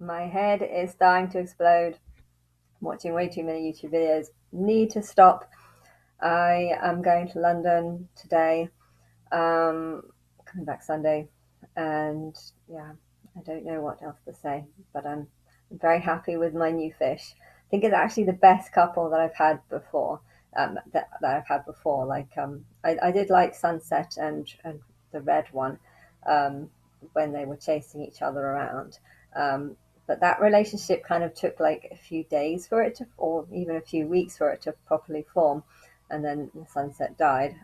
My head is starting to explode. I'm watching way too many YouTube videos. Need to stop. I am going to London today. Coming back Sunday, and yeah, I don't know what else to say, but I'm very happy with my new fish. I think it's actually the best couple that I've had before. That I've had before. I did like Sunset and the red one, um, when they were chasing each other around. Um, but that relationship kind of took like a few days for it to, or even a few weeks for it to properly form, and then the Sunset died.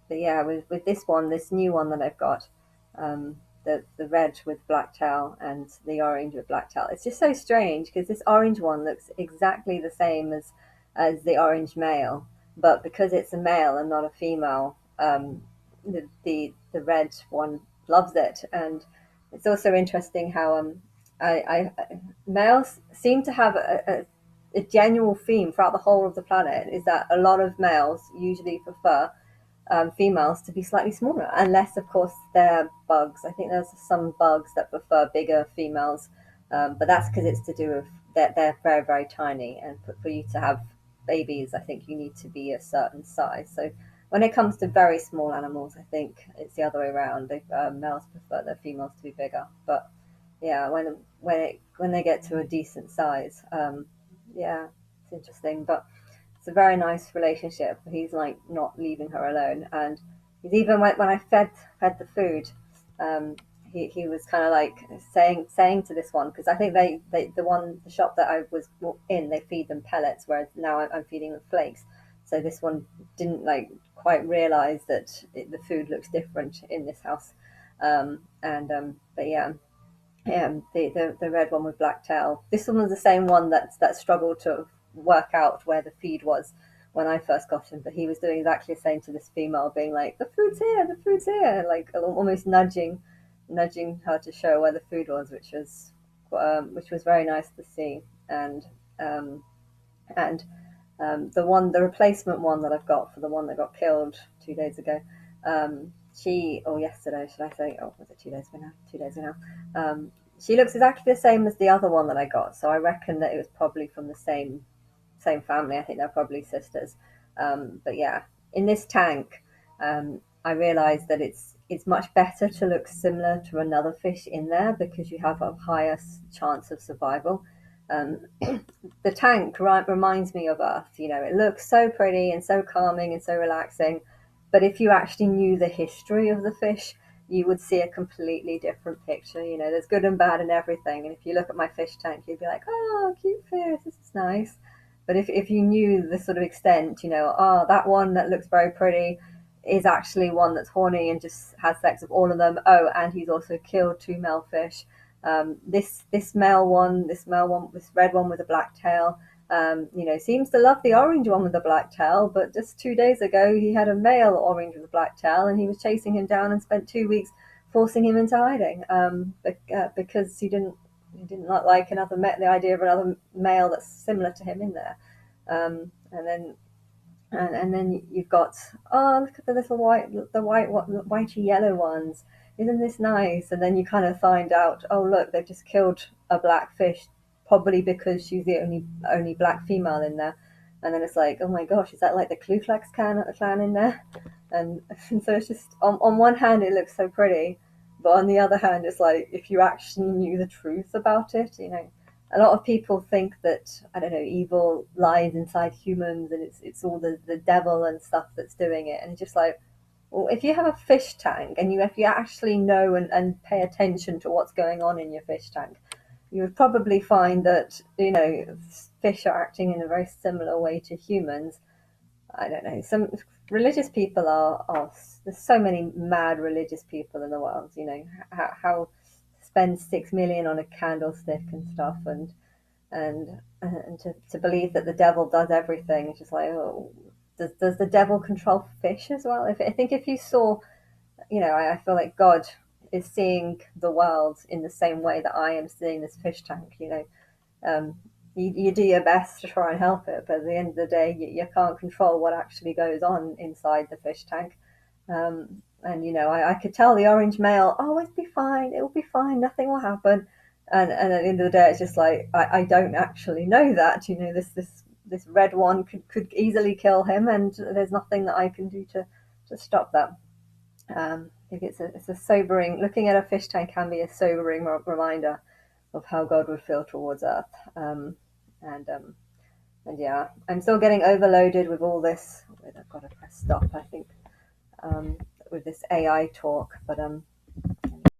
But yeah, with this one, this new one that I've got, the red with black tail and the orange with black tail, it's just so strange because this orange one looks exactly the same as the orange male, but because it's a male and not a female, the red one loves it. And it's also interesting how males seem to have a general theme throughout the whole of the planet, is that a lot of males usually prefer females to be slightly smaller, unless, of course, they're bugs. I think there's some bugs that prefer bigger females, but that's because it's to do with that they're very, very tiny. And for you to have babies, I think you need to be a certain size. So when it comes to very small animals, I think it's the other way around. Males prefer their females to be bigger. But yeah, when they get to a decent size, yeah, it's interesting. But it's a very nice relationship. He's like not leaving her alone, and he's even when I fed the food, um, he was kind of like saying to this one, because I think the shop that I was in, they feed them pellets, whereas now I'm feeding them flakes. So this one didn't like quite realize that the food looks different in this house, and but yeah, the red one with black tail. This one was the same one that struggled to work out where the feed was when I first got him, but he was doing exactly the same to this female, being like, the food's here," like almost nudging her to show where the food was, which was very nice to see. Um, and the replacement one that I've got for the one that got killed 2 days ago, or yesterday, should I say? Oh, was it 2 days ago now? 2 days ago now. She looks exactly the same as the other one that I got, so I reckon that it was probably from the same family. I think they're probably sisters. But yeah, in this tank, I realised that it's much better to look similar to another fish in there because you have a higher chance of survival. Um, the tank reminds me of Earth. It looks so pretty and so calming and so relaxing. But if you actually knew the history of the fish, you would see a completely different picture. There's good and bad in everything. And if you look at my fish tank, you'd be like, oh, cute fish, this is nice. But if you knew the sort of extent, oh, that one that looks very pretty is actually one that's horny and just has sex with all of them. Oh, and he's also killed two male fish. This red one with a black tail, seems to love the orange one with the black tail. But just 2 days ago, he had a male orange with a black tail, and he was chasing him down and spent 2 weeks forcing him into hiding, because he didn't like the idea of another male that's similar to him in there. And then you've got, oh, look at the little whitey yellow ones. Isn't this nice? And then you kind of find out, oh look, they've just killed a black fish, probably because she's the only black female in there. And then it's like, oh my gosh, is that like the Ku Klux clan in there? And so it's just, on one hand it looks so pretty, but on the other hand it's like, if you actually knew the truth about it, a lot of people think that, I don't know, evil lies inside humans, and it's all the devil and stuff that's doing it. And it's just like, well, if you have a fish tank, and if you actually know and pay attention to what's going on in your fish tank, you would probably find that, fish are acting in a very similar way to humans. I don't know. Some religious people are there's so many mad religious people in the world. How spend 6 million on a candlestick and stuff, and to believe that the devil does everything. It's just like, oh, does the devil control fish as well? I think if you saw, I feel like God is seeing the world in the same way that I am seeing this fish tank. Um, you do your best to try and help it, but at the end of the day, you can't control what actually goes on inside the fish tank. And I could tell the orange male, oh, it'll be fine, nothing will happen. and at the end of the day, it's just like I don't actually know that. This red one could easily kill him, and there's nothing that I can do to stop that. I think it's a sobering, looking at a fish tank can be a sobering reminder of how God would feel towards Earth. And and yeah, I'm still getting overloaded with all this. Wait, I've got to press stop, I think, with this AI talk. But